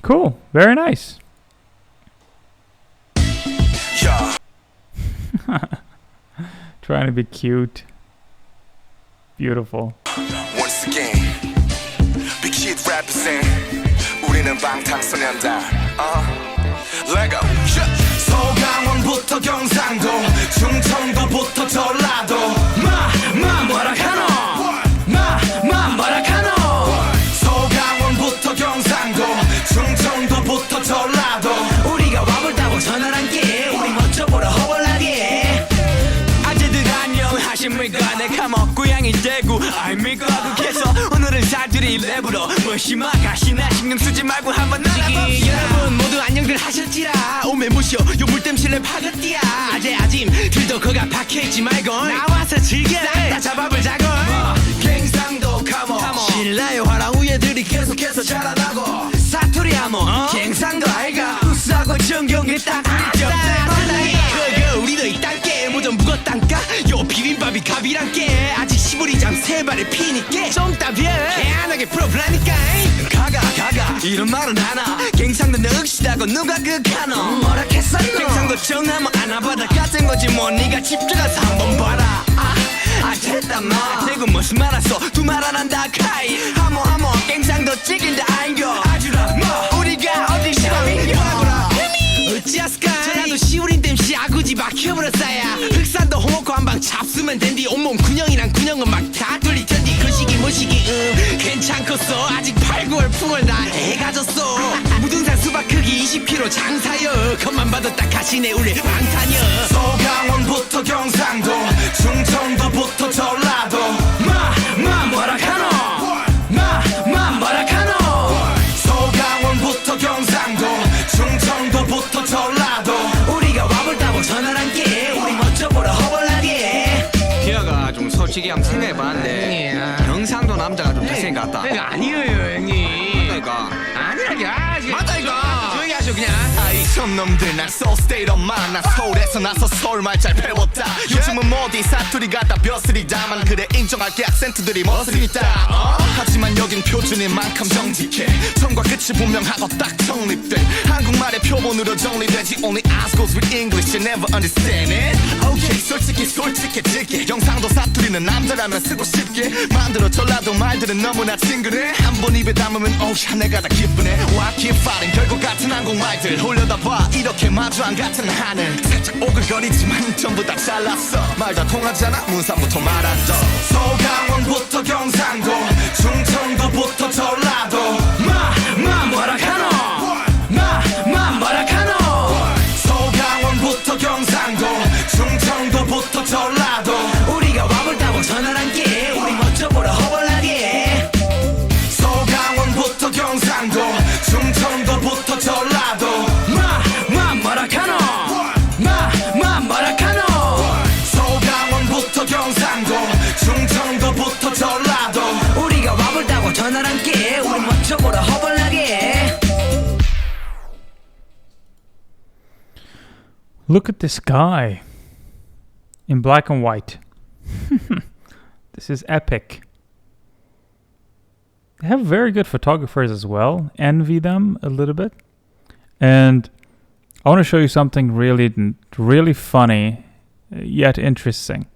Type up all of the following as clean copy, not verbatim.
Cool. Very nice. Yeah. Trying to be cute. Beautiful. Once again, big kid represent. 우리는 방탄소년단. Lego. 서강원부터 경상도, 충청도부터 전라도. 뭐라 카노? 뭐라 카노? 서강원부터 경상도, 충청도부터 전라도. 우리가 와볼다고 전화란게, 우리 먼저 보러 허벌나게. 아재들 안녕하십니까? 내가 먹고양이 대구 아닙니까? 국해서 오늘은 사투리 랩으로 무시마 가시나 신경 쓰지 말고 한번 날아봅시다. 여러분 모두 안녕들 하셨지라. 오메 무쇼 요 물땜실래 파긋띠야. 아재 아짐 들도 거가 박혀있지 말고 나와서 즐겨라. 다 잡아보자고. 갱상도 카모 신라요 화랑 우예들이 계속해서 자라나고. 사투리 하모 갱상도 아이가 우수하고 정경에 딱 우리 점 우리도 이딴게 뭐좀 묵었단가. 요 비빔밥이 갑이란게 아직 시부리장 세 발에 피니께 좀 따비에 개안하게 풀어보라니까. 가가 이런 말은 하나. 갱상도 늑시다고 누가 극하노. 뭐라 했었노. 갱상도 정하면 안아받아 같은 거지 뭐. 니가 집중해서 한번 봐라. 됐단 마. 대구 무슨 말 했어. 두 말 안 한다 카이. 하모 갱상도 찍인다 아인겨. 아주라 뭐 우리가 어디 시방인겨. 어찌하스까. 전라도 시우린 댐시 아구지 막혀버렸어야. 흑산도 홍어코 한방 잡수면 된디. 온몸 군형이랑 군형은 막 다 뚫리 텐디. 그 시기 뭐시기 괜찮겠어. 아직 8, 9월 풍을 다 해가졌어. 무등산 수박 크기 20kg 장사여. 겉만 봐도 딱 가시네 우리 방탄여. 서강원부터 경상도, 충청도부터 전라도. 뭐라 카노? 뭐라 카노? 서강원부터 경상도, 충청도부터 전라도. 우리가 와볼다고 전화란게, 우리 먼저 보러 허벌나게. 기아가 좀 솔직히 한번 생각해봤는데 경상도 남자가 좀 잘생긴 것 같다. 아니에요 형님. 그러니까 아니라게. 맞다 이거. 조용히 하셔 그냥. 손놈들 난 so state of mind. 난 서울에서 나서 서울말 잘 배웠다. 요즘은 뭐디 사투리 갖다 벼슬이다만 그래 인정할게. 악센트들이 멋스리다. 하지만 여긴 표준인 만큼 정직해. 처음과 끝이 분명하고 딱 정립돼. 한국말의 표본으로 정리되지. Only eyes goes with English. You never understand it. Okay 솔직해질게. 경상도 사투리는 남자라면 쓰고 싶게 만들어. 전라도 말들은 너무나 친근해. 한 번 입에 담으면 오야 내가 다 기쁘네. Why keep fighting. 결국 같은 한국말들 올려다 봐. 이렇게 마주 안 같은 하늘. 살짝 오글거리지만 전부 다 잘났어. 말 다 통하잖아 문산부터 말았어. 서강원부터 경상도, 충청도부터 전라도. 뭐라 카노? 뭐라 카노? 서강원부터 경상도, 충청도부터 전라도. 우리가 와볼다고 전화란게, 우리 먼저 보러 허벌나게. 서강원부터 경상도, 충청도부터 전라도. 뭐라 카노? 뭐라 카노? 서강원부터 경상도, 충청도부터 전라도. 우리가 와볼다고 전화란게, 우리 먼저 보러 허벌나게. Look at this guy in black and white. This is epic. They have very good photographers as well. Envy them a little bit. And I want to show you something really funny yet interesting.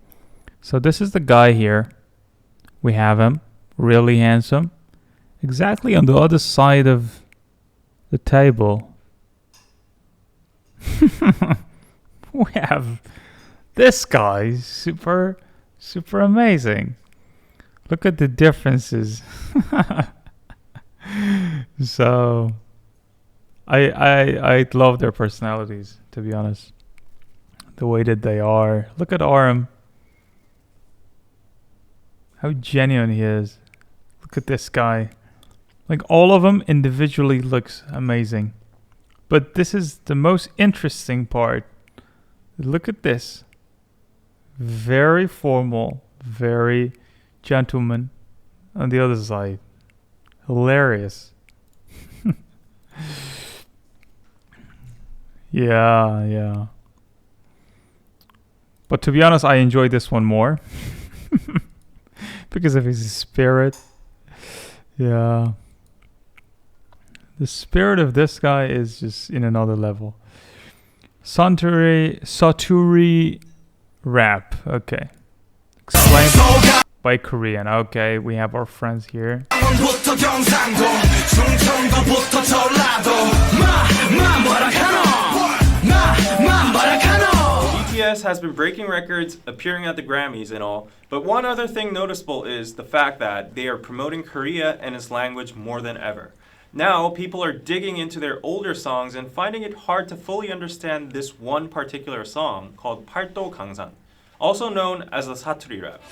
So this is the guy here. We have him, really handsome. Exactly on the other side of the table. We have this guy, super amazing. Look at the differences. So, I love their personalities, to be honest. The way that they are. Look at Aram. How genuine he is. Look at this guy. Like all of them individually looks amazing. But this is the most interesting part. Look at this. Very formal, very gentleman on the other side. Hilarious. Yeah. But to be honest, I enjoy this one more. Because of his spirit. Yeah. The spirit of this guy is just in another level. Saturi rap. Okay. Explained by Korean. Okay, we have our friends here. BTS has been breaking records, appearing at the Grammys and all, but one other thing noticeable is the fact that they are promoting Korea and its language more than ever. Now, people are digging into their older songs and finding it hard to fully understand this one particular song called Paldogangsan, also known as the Saturi rap.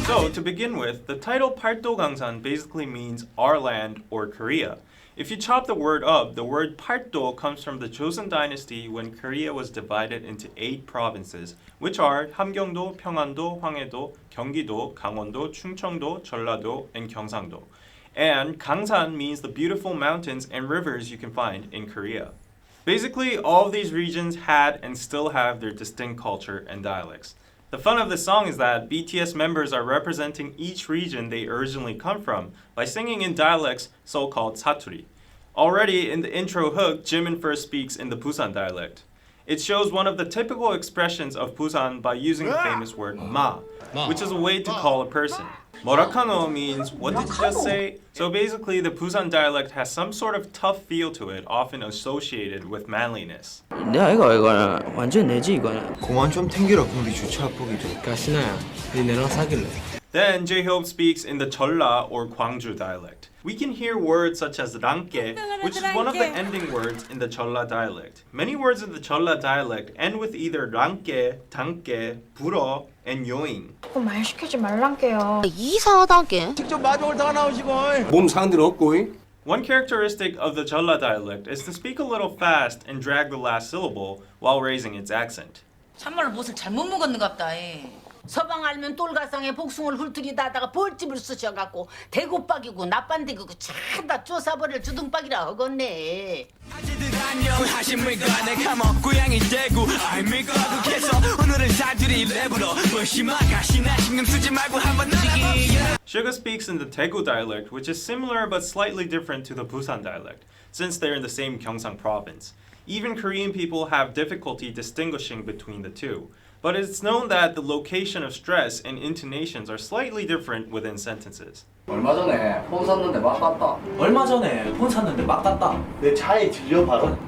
So, to begin with, the title Paldogangsan basically means our land or Korea. If you chop the word up, the word Paldo comes from the Joseon dynasty when Korea was divided into 8 provinces, which are 함경도, 평안도, 황해도, 경기도, 강원도, 충청도, 전라도, and 경상도. And Gangsan means the beautiful mountains and rivers you can find in Korea. Basically, all of these regions had and still have their distinct culture and dialects. The fun of this song is that BTS members are representing each region they originally come from by singing in dialects so-called Saturi. Already in the intro hook, Jimin first speaks in the Busan dialect. It shows one of the typical expressions of Busan by using the famous word ma, which is a way to call a person. Morakano means what did you just say? So basically the Busan dialect has some sort of tough feel to it, often associated with manliness. 내가 이거는 완전 내지 이거는. 그만 좀 탱기라 공기 주차 보기도. 가시나야, 네 내랑 사귈래? Then J-Hope speaks in the Jeolla or Gwangju dialect. We can hear words such as ranke, which is one of the ending words in the Jeolla dialect. Many words in the Jeolla dialect end with either ranke, tanke, 불어, and yoing. 말 시키지 말란게요. 이상하다게. 몸 상들 없고. One characteristic of the Jeolla dialect is to speak a little fast and drag the last syllable while raising its accent. 참말로 무엇을 잘못 먹었는갑다. 서방 알면 똘가상에 복숭을 훑으리다다가 벌집을 쓰셔갖고 대구박이고 나빤대고 참다 쪼사버릴 주둥박이라 허겄네. 아재들 안녕하십니까 내가 먹고양이 대구 알미가 국해서 오늘은 사투리 랩으로 무시마 가시나 신경 쓰지 말고 한번 나가봅시다. Suga speaks in the Daegu dialect, which is similar but slightly different to the Busan dialect, since they're in the same Gyeongsang province. Even Korean people have difficulty distinguishing between the two. But it's known that the location of stress and intonations are slightly different within sentences. 얼마 전에 폰 샀는데 막 땄다. 내 차에 들려 바로.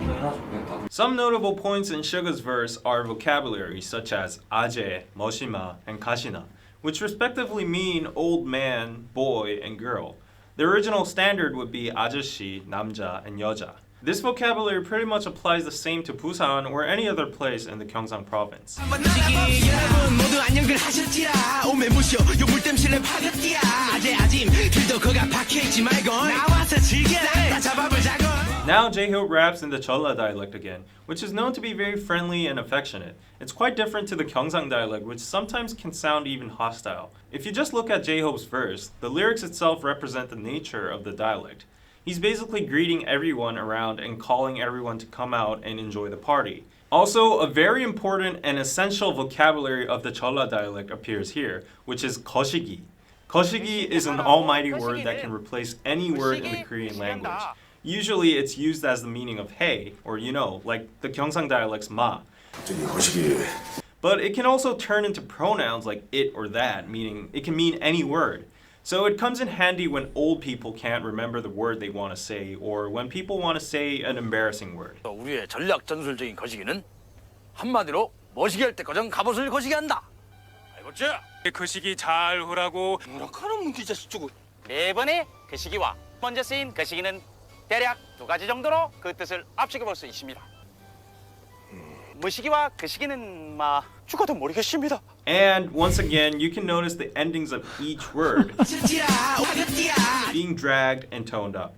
Some notable points in Suga's verse are vocabulary such as 아재, 머시마, and 가시나, which respectively mean old man, boy, and girl. The original standard would be 아저씨, 남자, and 여자. This vocabulary pretty much applies the same to Busan or any other place in the Gyeongsang province. 여러분 모두 안녕들 하셨지야 오메 무쇼 요 물땜실내 파겼디야 아재 아짐 길도 거가 박혀있지 말고 나와서 즐겨라 다 잡아볼 자고. Now J-Hope raps in the Jeolla dialect again, which is known to be very friendly and affectionate. It's quite different to the Gyeongsang dialect, which sometimes can sound even hostile. If you just look at J-Hope's verse, the lyrics itself represent the nature of the dialect. He's basically greeting everyone around and calling everyone to come out and enjoy the party. Also, a very important and essential vocabulary of the Jeolla dialect appears here, which is 거시기. 거시기 is an almighty word that can replace any word in the Korean language. Usually it's used as the meaning of hey, or you know, like the Gyeongsang dialect's ma. But it can also turn into pronouns like it or that, meaning it can mean any word. So it comes in handy when old people can't remember the word they want to say, or when people want to say an embarrassing word. 우리의 전략 전술적인 거시기는 한마디로 머시기 할 때 거정 갑옷을 거시기 한다. 알겠지? 거시기 잘 하라고. 뭐라카는 문제 자식 주고. 네 번의 거시기와 먼저 쓰인 거시기는 대략 2가지 정도로 그 뜻을 압축해 볼 수 있습니다. 머시기와 거시기는 죽어도 모르겠습니다. And once again, you can notice the endings of each word being dragged and toned up.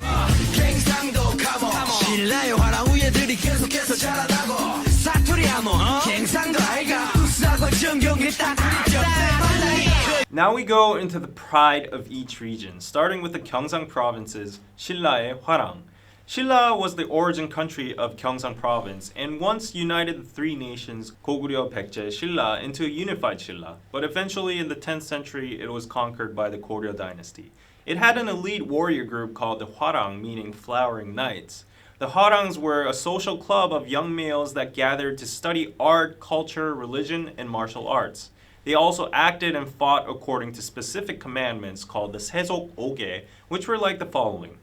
Now we go into the pride of each region, starting with the Gyeongsang province's Sinla의 Hwarang. Sinla was the origin country of Gyeongsang province and once united the three nations Goguryeo, Baekje, Sinla into a unified Sinla, but eventually in the 10th century it was conquered by the Goryeo dynasty. It had an elite warrior group called the Hwarang, meaning flowering knights. The Hwarangs were a social club of young males that gathered to study art, culture, religion, and martial arts. They also acted and fought according to specific commandments called the Sesok Oge, which were like the following.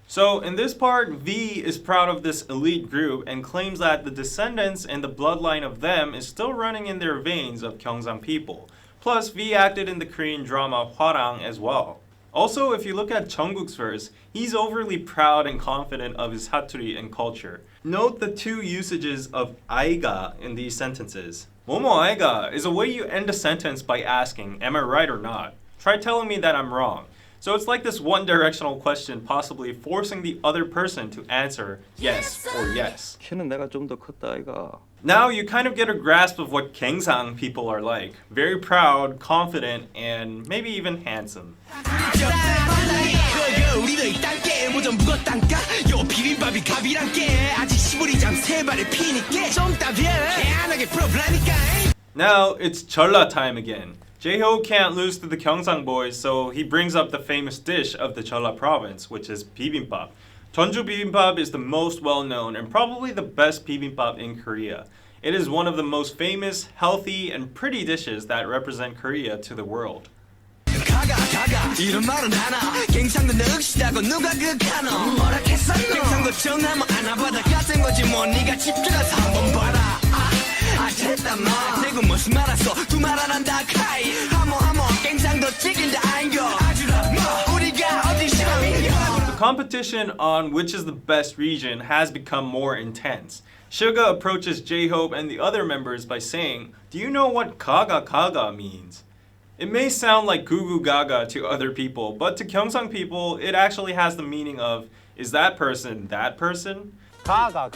So in this part, V is proud of this elite group and claims that the descendants and the bloodline of them is still running in their veins of Gyeongsang people. Plus, V acted in the Korean drama Hwarang as well. Also, if you look at Jungkook's verse, he's overly proud and confident of his Hattori and culture. Note the two usages of aiga in these sentences. Momo aiga is a way you end a sentence by asking, am I right or not? Try telling me that I'm wrong. So it's like this one-directional question, possibly forcing the other person to answer yes or yes. 키는 내가 좀 더 컸다 이가. Now you kind of get a grasp of what Gyeongsang people are like. Very proud, confident, and maybe even handsome. Now it's Jeolla time again. Jae-ho can't lose to the Gyeongsang boys, so he brings up the famous dish of the Jeolla province, which is bibimbap. Jeonju bibimbap is the most well-known and probably the best bibimbap in Korea. It is one of the most famous, healthy, and pretty dishes that represent Korea to the world. 이런 말은 하나 갱상도 늑시다고 누가 극하노 뭐라 했어 갱상도 전화만 안 받아 같은 거지 뭐 네가 집중해서 한번 봐라 아 됐다 너 대구 무슨 말 했어 두 말 안 한다 카이 하모 갱상도 찍힌다 아인겨 아주라 뭐 우리가 어디 싫어인겨. The competition on which is the best region has become more intense. Suga approaches J-Hope and the other members by saying, do you know what kaga means? It may sound like goo goo gaga to other people, but to Gyeongsang people, it actually has the meaning of, is that person that person? 가가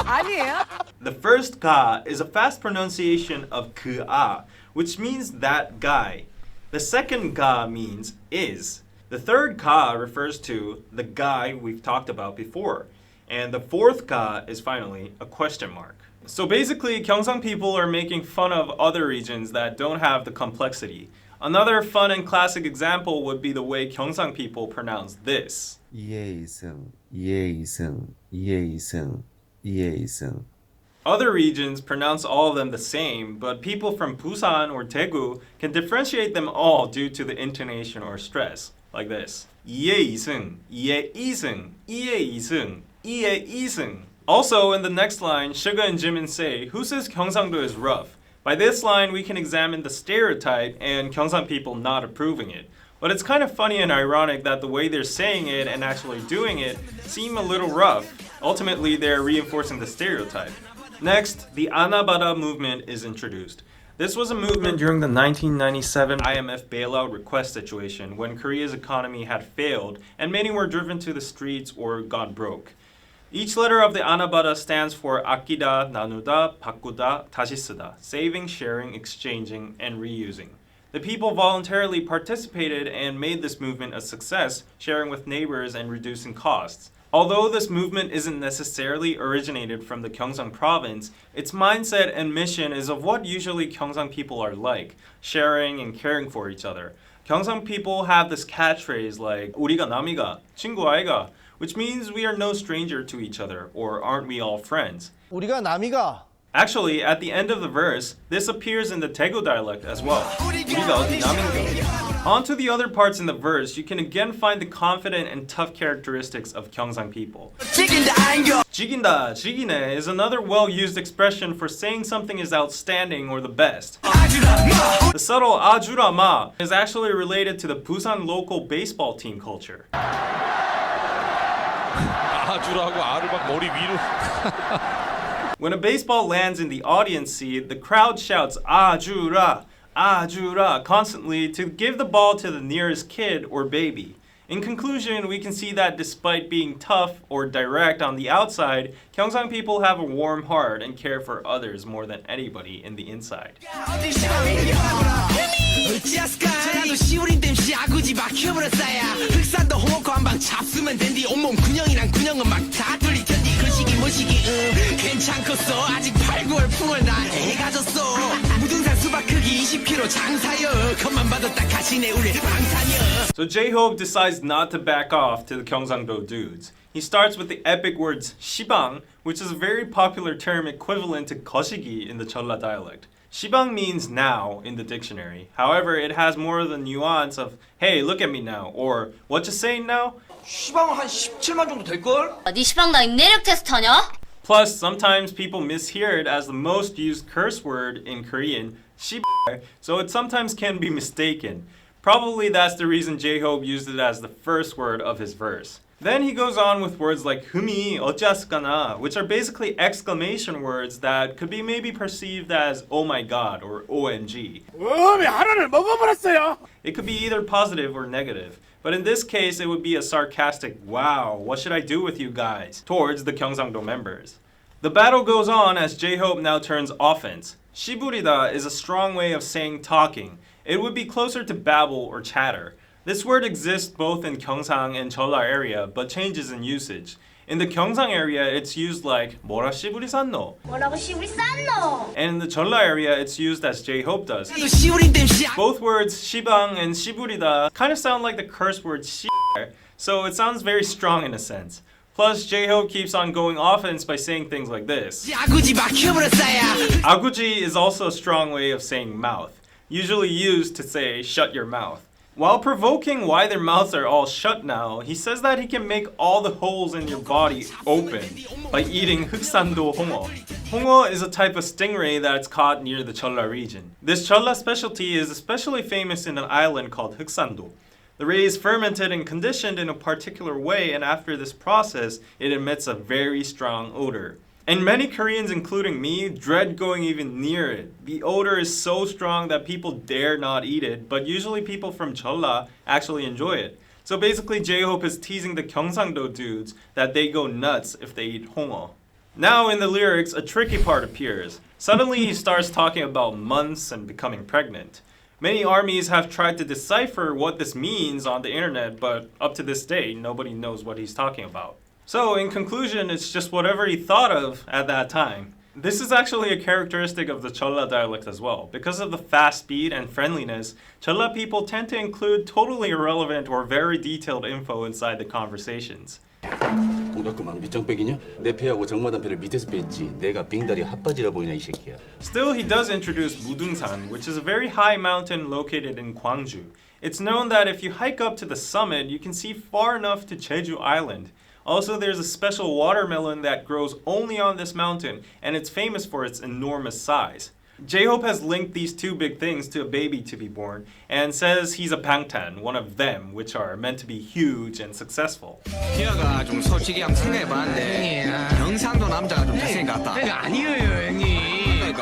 아니에요? The first ga is a fast pronunciation of 그아, which means that guy. The second ga means is. The third ga refers to the guy we've talked about before. And the fourth ga is finally a question mark. So basically, Gyeongsang people are making fun of other regions that don't have the complexity. Another fun and classic example would be the way Gyeongsang people pronounce this. Other regions pronounce all of them the same, but people from Busan or Daegu can differentiate them all due to the intonation or stress, like this. Also, in the next line, Suga and Jimin say, who says Gyeongsangdo is rough? By this line, we can examine the stereotype and Gyeongsang people not approving it. But it's kind of funny and ironic that the way they're saying it and actually doing it seem a little rough. Ultimately, they're reinforcing the stereotype. Next, the Anabara movement is introduced. This was a movement during the 1997 IMF bailout request situation when Korea's economy had failed and many were driven to the streets or gone broke. Each letter of the Anabara stands for 아끼다, 나누다, 바꾸다, 다시 쓰다, saving, sharing, exchanging, and reusing. The people voluntarily participated and made this movement a success, sharing with neighbors and reducing costs. Although this movement isn't necessarily originated from the Gyeongsang province, its mindset and mission is of what usually Gyeongsang people are like, sharing and caring for each other. Gyeongsang people have this catchphrase like 우리가 남이가, 친구 아이가, which means we are no stranger to each other, or aren't we all friends? 우리가 남이가. Actually, at the end of the verse, this appears in the Daegu dialect as well. 우리가 어디 남인가. On to the other parts in the verse, you can again find the confident and tough characteristics of Gyeongsang people. 지긴다, 지기네 is another well-used expression for saying something is outstanding or the best. The subtle 아주라마 is actually related to the Busan local baseball team culture. 아주라고 아를 막 머리 위로. When a baseball lands in the audience seat, the crowd shouts 아주라, 아주라 constantly to give the ball to the nearest kid or baby. In conclusion, we can see that despite being tough or direct on the outside, Gyeongsang people have a warm heart and care for others more than anybody in the inside. 저라도 시우린 땜시 아구지 막혀버렸어야 흑산도 홍어코 한방 잡수면 된디 온몸 군형이랑 군형은 막 다 뚫릴 텐디 그 시기 뭐 시기 괜찮겠어 아직 8, 9월 풍월 다 해가졌어 무등산 수박 크기 20kg 장사여 컵만 봐도 딱 가시네 우리 방탄이여. So J-Hope decides not to back off to the Gyeongsang-do dudes. He starts with the epic words shibang, which is a very popular term equivalent to 거시기 in the Jeolla dialect. Shibang means now in the dictionary. However, it has more of the nuance of hey, look at me now, or what you saying now? 시방은 한 17만 정도 될걸? 네 시방 나 인내력 테스트 하냐? Plus, sometimes people mishear it as the most used curse word in Korean, 씨발, so it sometimes can be mistaken. Probably that's the reason J-Hope used it as the first word of his verse. Then he goes on with words like 흠이 어찌하스까나, which are basically exclamation words that could be maybe perceived as oh my god or OMG. 하나를 먹어버렸어요. It could be either positive or negative. But in this case, it would be a sarcastic, wow, what should I do with you guys? Towards the Gyeongsang-do members. The battle goes on as J-Hope now turns offense. 시부리다 is a strong way of saying talking. It would be closer to babble or chatter. This word exists both in Gyeongsang and Jeolla area, but changes in usage. In the Gyeongsang area, it's used like 뭐라 시부리 쌌노? 뭐라고 시부리 쌌노? And in the Jeolla area, it's used as J-Hope does. Both words shibang and shiburida kind of sound like the curse word 씨발, so it sounds very strong in a sense. Plus, J-Hope keeps on going offense by saying things like this. 아구지 is also a strong way of saying mouth, usually used to say shut your mouth. While provoking why their mouths are all shut now, he says that he can make all the holes in your body open by eating 흑산도 홍어. 홍어 is a type of stingray that's caught near the Jeolla region. This Jeolla specialty is especially famous in an island called 흑산도. The ray is fermented and conditioned in a particular way, and after this process, it emits a very strong odor. And many Koreans, including me, dread going even near it. The odor is so strong that people dare not eat it, but usually people from Jeolla actually enjoy it. So basically, J-Hope is teasing the Gyeongsang-do dudes that they go nuts if they eat 홍어. Now in the lyrics, a tricky part appears. Suddenly he starts talking about months and becoming pregnant. Many armies have tried to decipher what this means on the internet, but up to this day, nobody knows what he's talking about. So, in conclusion, it's just whatever he thought of at that time. This is actually a characteristic of the Jeolla dialect as well. Because of the fast speed and friendliness, Jeolla people tend to include totally irrelevant or very detailed info inside the conversations. 동작그만 밑장빼기냐? 내 패하고 정마담 패를 밑에서 뺐지. 내가 빙다리 핫바지라 보이냐 이 새끼야. Still, he does introduce 무등산, which is a very high mountain located in Gwangju. It's known that if you hike up to the summit, you can see far enough to Jeju Island. Also, there's a special watermelon that grows only on this mountain, and it's famous for its enormous size. J-Hope has linked these two big things to a baby to be born, and says he's a bangtan, one of them, which are meant to be huge and successful. 기아가 좀 솔직히 한번 생각해봤는데 경상도 남자가 좀 잘생긴 것 같다. 아니에요 형님.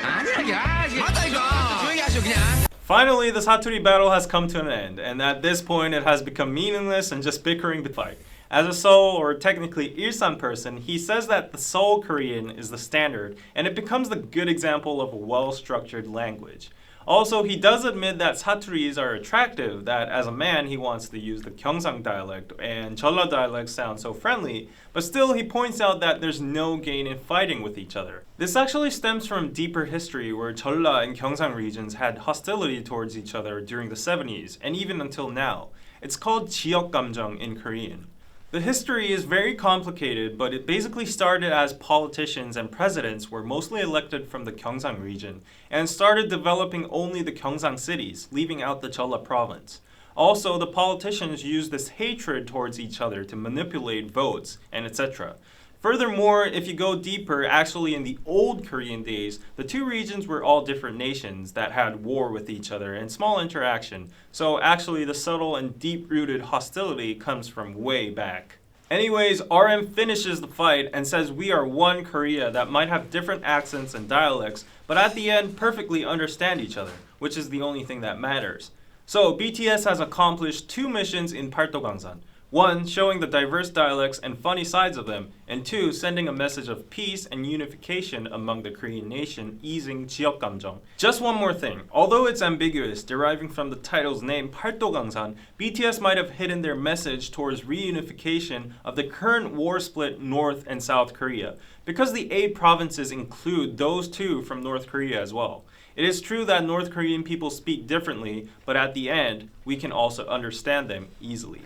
아니야. 맞다니까. 조용히 하시오 그냥. Finally, the Satori battle has come to an end, and at this point it has become meaningless and just bickering the fight. As a Seoul, or technically Ilsan person, he says that the Seoul Korean is the standard, and it becomes the good example of a well-structured language. Also, he does admit that Saturis are attractive, that as a man he wants to use the Gyeongsang dialect, and Jeolla dialect sound so friendly, but still he points out that there's no gain in fighting with each other. This actually stems from deeper history where Jeolla and Gyeongsang regions had hostility towards each other during the 70s, and even until now. It's called 지역 감정 in Korean. The history is very complicated, but it basically started as politicians and presidents were mostly elected from the Gyeongsang region and started developing only the Gyeongsang cities, leaving out the Jeolla province. Also, the politicians used this hatred towards each other to manipulate votes and etc. Furthermore, if you go deeper, actually in the old Korean days, the two regions were all different nations that had war with each other and small interaction. So actually the subtle and deep-rooted hostility comes from way back. Anyways, RM finishes the fight and says we are one Korea that might have different accents and dialects, but at the end perfectly understand each other, which is the only thing that matters. So BTS has accomplished 2 missions in Paldogangsan. 1, showing the diverse dialects and funny sides of them, and 2, sending a message of peace and unification among the Korean nation, easing 지역 감정. Just one more thing. Although it's ambiguous, deriving from the title's name, Paldogangsan, BTS might have hidden their message towards reunification of the current war-split North and South Korea, because the 8 provinces include those 2 from North Korea as well. It is true that North Korean people speak differently, but at the end, we can also understand them easily.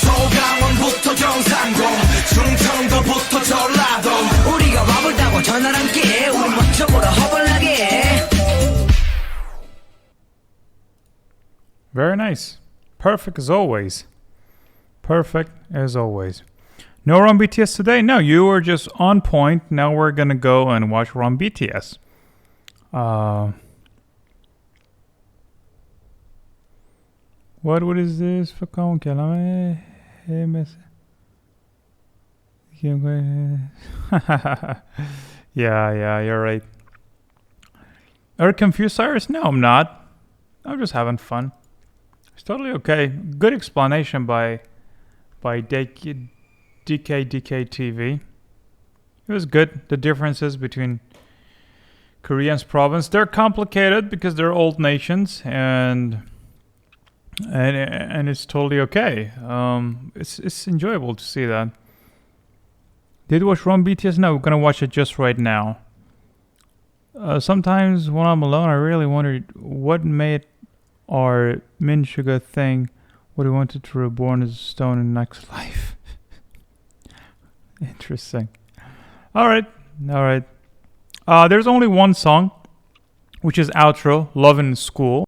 소강원부터 경상도 충청도부터 전라도 우리가 와볼다고 전화란게 우리 먼저 보러 허벌나게. Very nice. Perfect as always. Perfect as always. No Run BTS today? No, you were just on point. Now we're gonna go and watch Run BTS. What is this? Yeah, you're right. Are you confused, Cyrus? No, I'm not. I'm just having fun. It's totally okay. Good explanation by DK TV. It was good. The differences between Korean's province, they're complicated because they're old nations, and it's totally okay. It's enjoyable to see that. Did you watch Run BTS? No, we're gonna watch it just right now. Sometimes when I'm alone, I really wonder what made our Min Suga think what he wanted to reborn as a stone in next life. Interesting. All right. There's only one song, which is outro, Love in School.